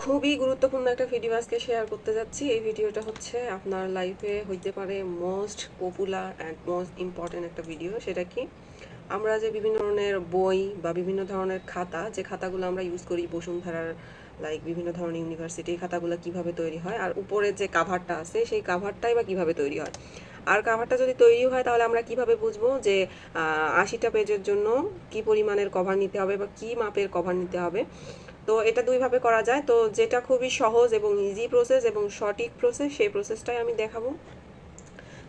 খুবই গুরুত্বপূর্ণ একটা ভিডিও আজকে শেয়ার করতে যাচ্ছি। এই ভিডিওটা হচ্ছে আপনার লাইফে হইতে পারে most popular and most important একটা ভিডিও। সেটা কি, আমরা যে বিভিন্ন ধরনের বই বা বিভিন্ন ধরনের খাতা, যে খাতাগুলো আমরা ইউজ করি বসুন্ধরার, লাইক বিভিন্ন ধরনের ইউনিভার্সিটি, খাতাগুলো কিভাবে তৈরি হয়, আর উপরে যে কাভারটা আছে সেই কাভারটাই বা কিভাবে তৈরি হয়, আর কাভারটা যদি তৈরি হয় তাহলে আমরা কিভাবে বুঝবো যে 80টা পেজের জন্য কি পরিমাণের কভার নিতে হবে বা কি মাপের কভার নিতে হবে। তো এটা দুইভাবে করা যায়। তো যেটা খুবই সহজ এবং ইজি প্রসেস এবং সঠিক প্রসেস, সেই প্রসেসটাই আমি দেখাবো।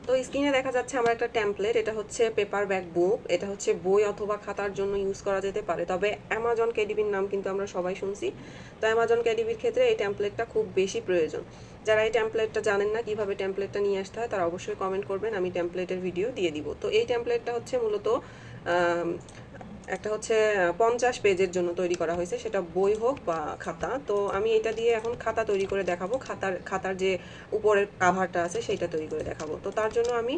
তো স্ক্রিনে দেখা যাচ্ছে আমার একটা টেমপ্লেট। এটা হচ্ছে পেপার ব্যাগ বুক। এটা হচ্ছে বই অথবা খাতার জন্য ইউজ করা যেতে পারে, তবে অ্যামাজন কেডিবির নাম কিন্তু আমরা সবাই শুনছি। তো অ্যামাজন কেডিবির ক্ষেত্রে এই টেমপ্লেটটা খুব বেশি প্রয়োজন। যারা এই টেমপ্লেটটা জানেন না কিভাবে টেমপ্লেটটা নিয়ে আসতে হয়, তারা অবশ্যই কমেন্ট করবেন, আমি টেমপ্লেটের ভিডিও দিয়ে দিব। তো এই টেমপ্লেটটা হচ্ছে মূলত একটা হচ্ছে 50 পেজের জন্য তৈরি করা হয়েছে, সেটা বই হোক বা খাতা। তো আমি এটা দিয়ে এখন খাতা তৈরি করে দেখাবো, খাতার যে উপরের কাভারটা আছে সেইটা তৈরি করে দেখাবো। তো তার জন্য আমি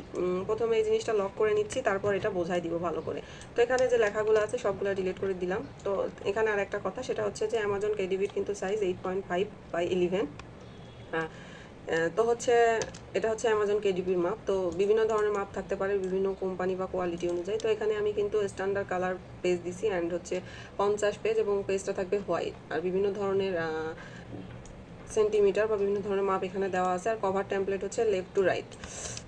প্রথমে এই জিনিসটা লক করে নিচ্ছি, তারপর এটা বোঝাই দিব ভালো করে। তো এখানে যে লেখাগুলো আছে সবগুলো ডিলিট করে দিলাম। তো এখানে আর একটা কথা, সেটা হচ্ছে যে অ্যামাজন কেডিবির কিন্তু সাইজ 8.5/11। তো হচ্ছে এটা হচ্ছে অ্যামাজন কেডিবির মাপ। তো বিভিন্ন ধরনের মাপ থাকতে পারে বিভিন্ন কোম্পানি বা কোয়ালিটি অনুযায়ী। তো এখানে আমি কিন্তু স্ট্যান্ডার্ড কালার পেজ দিছি, অ্যান্ড হচ্ছে 50 পেজ, এবং পেজটা থাকবে হোয়াইট। আর বিভিন্ন ধরনের সেন্টিমিটার বা বিভিন্ন ধরনের মাপ এখানে দেওয়া আছে। আর কভার টেমপ্লেট হচ্ছে লেফট টু রাইট।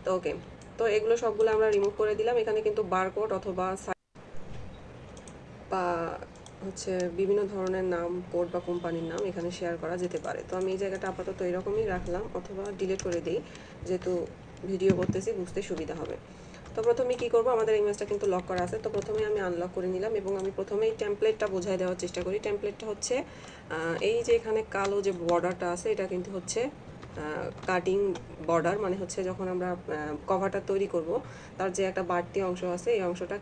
তো ওকে, তো এগুলো সবগুলো আমরা রিমুভ করে দিলাম। এখানে কিন্তু বারকোড অথবা বা হচ্ছে বিভিন্ন ধরনের নাম, কোড বা কোম্পানির নাম এখানে শেয়ার করা যেতে পারে। তো আমি এই জায়গাটা আপাতত এরকমই রাখলাম, অথবা ডিলিট করে দিই, যেহেতু ভিডিও করতেছি বুঝতে সুবিধা হবে। তো প্রথমে কি করব, আমাদের ইমেজটা কিন্তু লক করা আছে। তো প্রথমে আমি আনলক করে নিলাম এবং আমি প্রথমেই টেমপ্লেটটা বোঝাই দেওয়ার চেষ্টা করি। টেমপ্লেটটা হচ্ছে এই যে এখানে কালো যে বর্ডারটা আছে, এটা কিন্তু হচ্ছে কাটিং বর্ডার, মানে হচ্ছে যখন আমরা কভারটা তৈরি করব তার যে একটা বাড়তি অংশ আছে এই অংশটা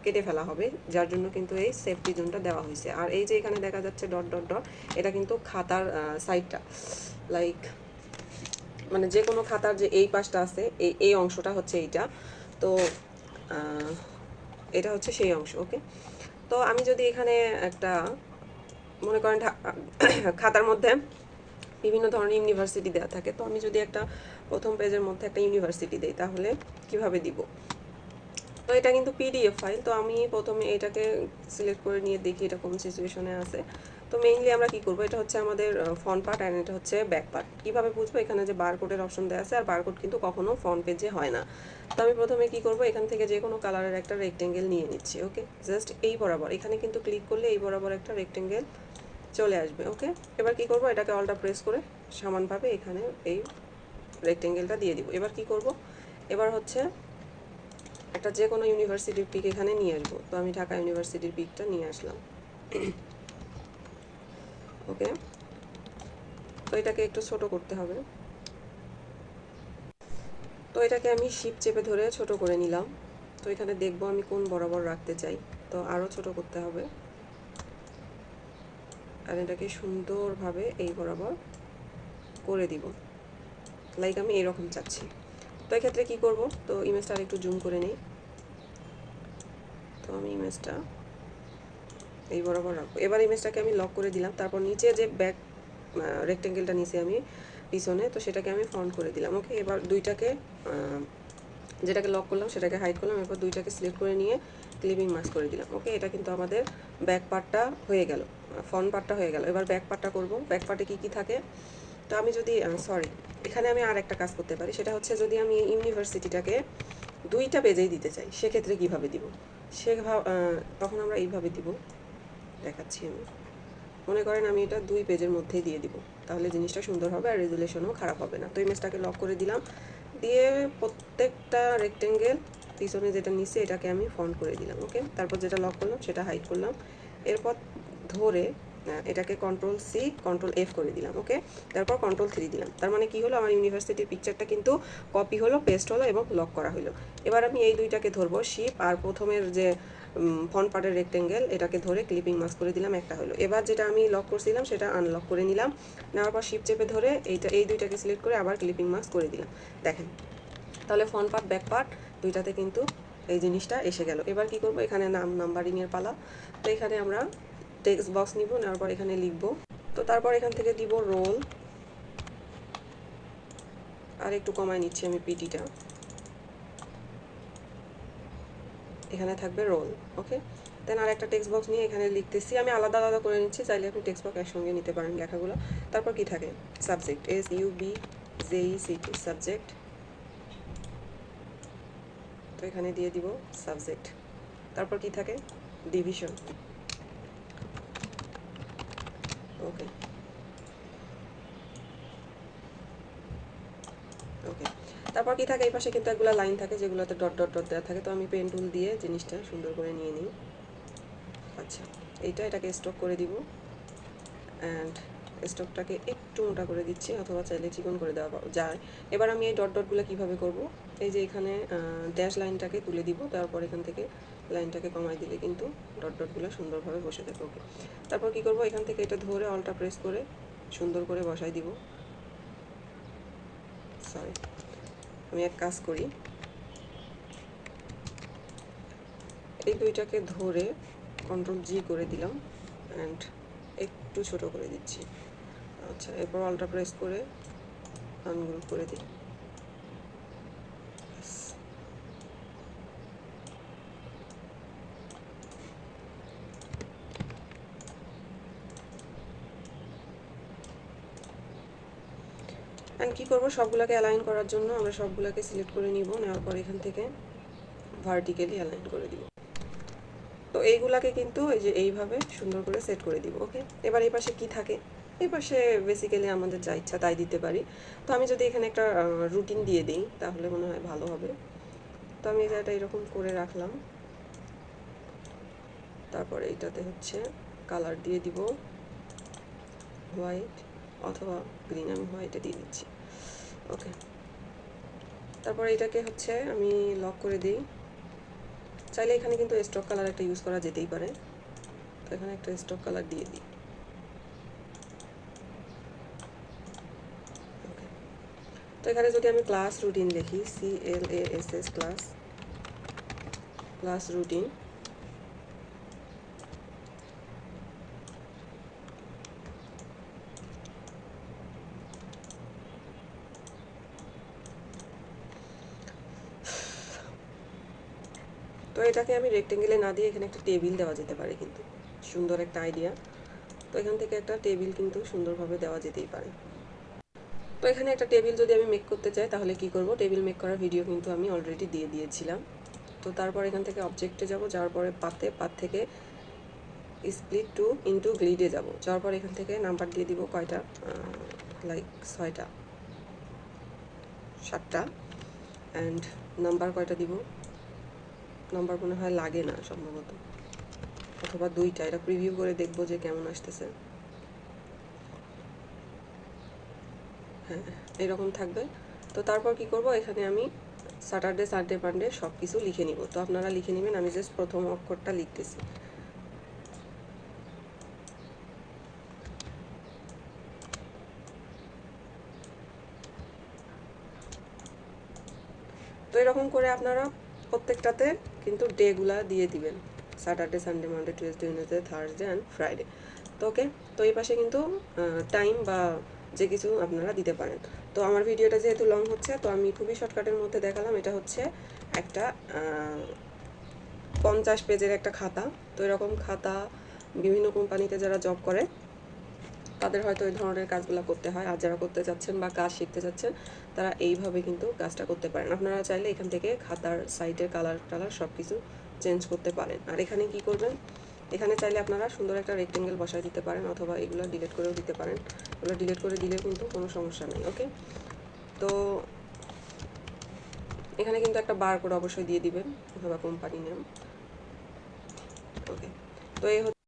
কেটে ফেলা হবে, যার জন্য কিন্তু এই সেফটি জোনটা দেওয়া হয়েছে। আর এই যে এখানে দেখা যাচ্ছে ডট ডট ডট, এটা কিন্তু খাতার সাইডটা, লাইক মানে যে কোনো খাতার যে এই পাশটা আছে এই অংশটা হচ্ছে এইটা। তো এটা হচ্ছে সেই অংশ। ওকে, তো আমি যদি এখানে একটা মনে করেন খাতার মধ্যে বিভিন্ন ধরনের ইউনিভার্সিটি দেওয়া থাকে, তো আমি যদি একটা প্রথম পেজের মধ্যে একটা ইউনিভার্সিটি দিই তাহলে কিভাবে দিব। তো এটা কিন্তু পিডিএফ ফাইল। তো আমি প্রথমে এটাকে সিলেক্ট করে নিয়ে দেখি এটা কোন সিচুয়েশনে আছে। তো মেইনলি আমরা কি করব, এটা হচ্ছে আমাদের ফ্রন্ট পার্ট অ্যান্ড এটা হচ্ছে ব্যাক পার্ট। কীভাবে বুঝবো, এখানে যে বারকোডের অপশন দেওয়া আছে, আর বারকোড কিন্তু কখনো ফ্রন্ট পেজে হয় না। তো আমি প্রথমে কি করব, এখান থেকে যে কোনো কালারের একটা রেক্টেঙ্গেল নিয়ে নিচ্ছি। ওকে, জাস্ট এই বরাবর এখানে কিন্তু ক্লিক করলে এই বরাবর একটা রেক্টেঙ্গেল চলে আসবে। ওকে, এবার কি করব, এটাকে অলটা প্রেস করে সমানভাবে এখানে এই রেক্টেঙ্গেলটা দিয়ে দিব। এবার কি করব, এবার হচ্ছে একটা যে কোনো ইউনিভার্সিটির পিক এখানে নিয়ে আসবো। তো আমি ঢাকা ইউনিভার্সিটির পিকটা নিয়ে আসলাম। ওকে, তো এটাকে একটু ছোট করতে হবে। তো এটাকে আমি শিপ চেপে ধরে ছোট করে নিলাম। তো এখানে দেখবো আমি কোন বরাবর রাখতে চাই, তো আরও ছোট করতে হবে। আর এটাকে সুন্দরভাবে এই বরাবর করে দিব, লাইক আমি এরকম চাচ্ছি। তো এক্ষেত্রে কি করব, তো ইমেজটা আর একটু জুম করে নিই। তো আমি ইমেজটা এই বরাবর রাখবো। এবার ইমেজটাকে আমি লক করে দিলাম। তারপর নিচে যে ব্যাক রেক্টেঙ্গেলটা নিচে আমি পিছনে, তো সেটাকে আমি ফ্রন্ট করে দিলাম। ওকে, এবার দুইটাকে যেটাকে লক করলাম সেটাকে হাইড করলাম। এরপর দুইটাকে সিলেক্ট করে নিয়ে ক্লিপিং মাস্ক করে দিলাম। ওকে, এটা কিন্তু আমাদের ব্যাক পার্টটা হয়ে গেল, ফ্রন্ট পার্টটা হয়ে গেল। এবার ব্যাক পার্টটা করব। ব্যাক পার্টে কী কী থাকে, তো আমি যদি এখানে আমি আর একটা কাজ করতে পারি, সেটা হচ্ছে যদি আমি ইউনিভার্সিটিটাকে দুইটা পেজেই দিতে চাই, সেক্ষেত্রে কিভাবে দিব, তখন আমরা এইভাবে দিব, দেখাচ্ছি আমি। মনে করেন আমি এটা 2 পেজের মধ্যেই দিয়ে দিব, তাহলে জিনিসটা সুন্দর হবে আর রেজুলেশনও খারাপ হবে না। তো ইমেজটাকে লক করে দিলাম, দিয়ে প্রত্যেকটা রেক্টেঙ্গেল পিছনে যেটা নিচে এটাকে আমি ফ্রন্ট করে দিলাম। ওকে, তারপর যেটা লক করলাম সেটা হাইড করলাম। এরপর ধরে এটাকে কন্ট্রোল-C কন্ট্রোল-F করে দিলাম। ওকে, তারপর কন্ট্রোল-3 দিলাম। তার মানে কি হলো, আমার ইউনিভার্সিটির পিকচারটা কিন্তু কপি হলো, পেস্ট হলো এবং লক করা হলো। এবার আমি এই দুইটাকে ধরবো, শিপ আর প্রথমের যে ফ্রন্ট পার্টের রেক্টেঙ্গেল, এটাকে ধরে ক্লিপিং মাস্ক করে দিলাম, একটা হলো। এবার যেটা আমি লক করছিলাম সেটা আনলক করে নিলাম। নেওয়ার পর শিপ চেপে ধরে এই দুইটাকে সিলেক্ট করে আবার ক্লিপিং মাস্ক করে দিলাম। দেখেন, তাহলে ফ্রন্ট পার্ট ব্যাক পার্ট দুইটাতে কিন্তু এই জিনিসটা এসে গেল। এবার কি করব, এখানে নাম্বারিংয়ের পালা। তো এখানে আমরা টেক্সট বক্স নিব, নেওয়ার পর এখানে লিখব তো তারপর এখান থেকে দিব রোল, আর একটু কমায় নিচ্ছি আমি পিটিটা, এখানে থাকবে রোল। ওকে, দেন আর একটা টেক্সট বক্স নিয়ে এখানে লিখতেছি, আমি আলাদা আলাদা করে নিচ্ছি, চাইলে আপনি টেক্সট বক্স একসঙ্গে নিতে পারেন লেখাগুলো। তারপর কি থাকে, সাবজেক্ট, SUBJECT, সাবজেক্ট। তো এখানে দিয়ে দিব সাবজেক্ট। তারপর কি থাকে, ডিভিশন। ওকে ওকে, তারপর কি থাকে, এই পাশে কিন্তু এগুলো লাইন থাকে যেগুলোতে ডট ডট ডট দেওয়া থাকে। তো আমি পেন টুল দিয়ে জিনিসটা সুন্দর করে নিয়ে নিই। আচ্ছা, এটাকে স্টক করে দিব, অ্যান্ড স্টকটাকে একটু মোটা করে দিচ্ছি, অথবা চাইলে চিকন করে দেওয়া যায়। এবার আমি এই ডট ডটগুলো কীভাবে করব, এই যে এখানে ড্যাশ লাইনটাকে তুলে দিব, তারপর এখান থেকে লাইনটাকে কমাই দিলে কিন্তু ডট ডটগুলো সুন্দরভাবে বসে যাবে। ওকে, তারপর কি করব, এখান থেকে এটা ধরে অল্টা প্রেস করে সুন্দর করে বসাই দিব। সরি, আমি এক কাজ করি, এই দুইটাকে ধরে CTRL-G করে দিলাম, অ্যান্ড একটু ছোট করে দিচ্ছি। আচ্ছা, এরপর অল্টা প্রেস করে আনগ্রুপ করে দিই। অ্যান্ড কী করবো, সবগুলোকে অ্যালাইন করার জন্য আমরা সবগুলোকে সিলেক্ট করে নিব, নেওয়ার পর এখান থেকে ভার্টিক্যালি অ্যালাইন করে দিব। তো এইগুলাকে কিন্তু এই যে এইভাবে সুন্দর করে সেট করে দিব। ওকে, এবার এই পাশে কী থাকে, এই পাশে বেসিক্যালি আমাদের যা ইচ্ছা তাই দিতে পারি। তো আমি যদি এখানে একটা রুটিন দিয়ে দিই তাহলে মনে হয় ভালো হবে। তো আমি এটা এরকম করে রাখলাম, তারপর এইটাতে হচ্ছে কালার দিয়ে দিব হোয়াইট অথবা গ্রিন, আমি হোয়াইটে দিয়ে দিচ্ছি। ওকে, তারপর এটাকে হচ্ছে আমি লক করে দিই। চাইলে এখানে কিন্তু স্টক কালার একটা ইউজ করা যেতেই পারে, তো এখানে একটা স্টক কালার দিয়ে দিই। ওকে, তো এখানে যদি আমি ক্লাস রুটিন লিখি, CLASS ক্লাস রুটিন, তো এটাকে আমি রেক্টেঙ্গেলে না দিয়ে এখানে একটা টেবিল দেওয়া যেতে পারে, কিন্তু সুন্দর একটা আইডিয়া। তো এখান থেকে একটা টেবিল কিন্তু সুন্দরভাবে দেওয়া যেতেই পারে। তো এখানে একটা টেবিল যদি আমি মেক করতে চাই তাহলে কি করব, টেবিল মেক করার ভিডিও কিন্তু আমি অলরেডি দিয়ে দিয়েছিলাম। তো তারপর এখান থেকে অবজেক্টে যাব, যাওয়ার পরে পাত থেকে স্প্লিট টু ইনটু গ্রিডে যাব, যাওয়ার পর এখান থেকে নাম্বার দিয়ে দিব কয়টা, লাইক 6টা 7টা, অ্যান্ড নাম্বার কয়টা দিব, নাম্বার মনে হয় লাগে না সম্ভবত, অথবা 2টা, এটা প্রিভিউ করে দেখবো যে কেমন আসতেছে। হ্যাঁ, এরকম থাকবে। তো তারপর কি করব, এখানে আমি স্যাটারডে সানডে মানডে সব কিছু লিখে নিব। তো আপনারা লিখে নেবেন, আমি জাস্ট প্রথম অক্ষরটা লিখতেছি। তো এরকম করে আপনারা প্রত্যেকটাতে কিন্তু ডেগুলা দিয়ে দিবেন, Saturday Sunday Monday Tuesday Wednesday Thursday and Friday. তো ওকে, তো এই পাশে কিন্তু টাইম বা যে কিছু আপনারা দিতে পারেন। তো আমার ভিডিওটা যেহেতু লং হচ্ছে, তো আমি খুবই শর্টকাটের মধ্যে দেখালাম। এটা হচ্ছে একটা 50 পেজের একটা খাতা। তো এরকম খাতা বিভিন্ন কোম্পানিতে যারা জব করে তাদের হয়তো এই ধরনের কাজগুলো করতে হয়, আর যারা করতে চাচ্ছেন বা কাজ শিখতে চাচ্ছেন তারা এইভাবে কিন্তু কাজটা করতে পারেন। আপনারা চাইলে এখান থেকে খাতার সাইডের কালার সব কিছু চেঞ্জ করতে পারেন। আর এখানে কি করবেন, এখানে চাইলে আপনারা সুন্দর একটা রেক্টেঙ্গেল বসায় দিতে পারেন, অথবা এগুলো ডিলিট করেও দিতে পারেন। এগুলো ডিলিট করে দিলেও কিন্তু কোনো সমস্যা নেই। ওকে, তো এখানে কিন্তু একটা বার কোড অবশ্যই দিয়ে দিবেন, অথবা কোম্পানি নেম। ওকে, তো এই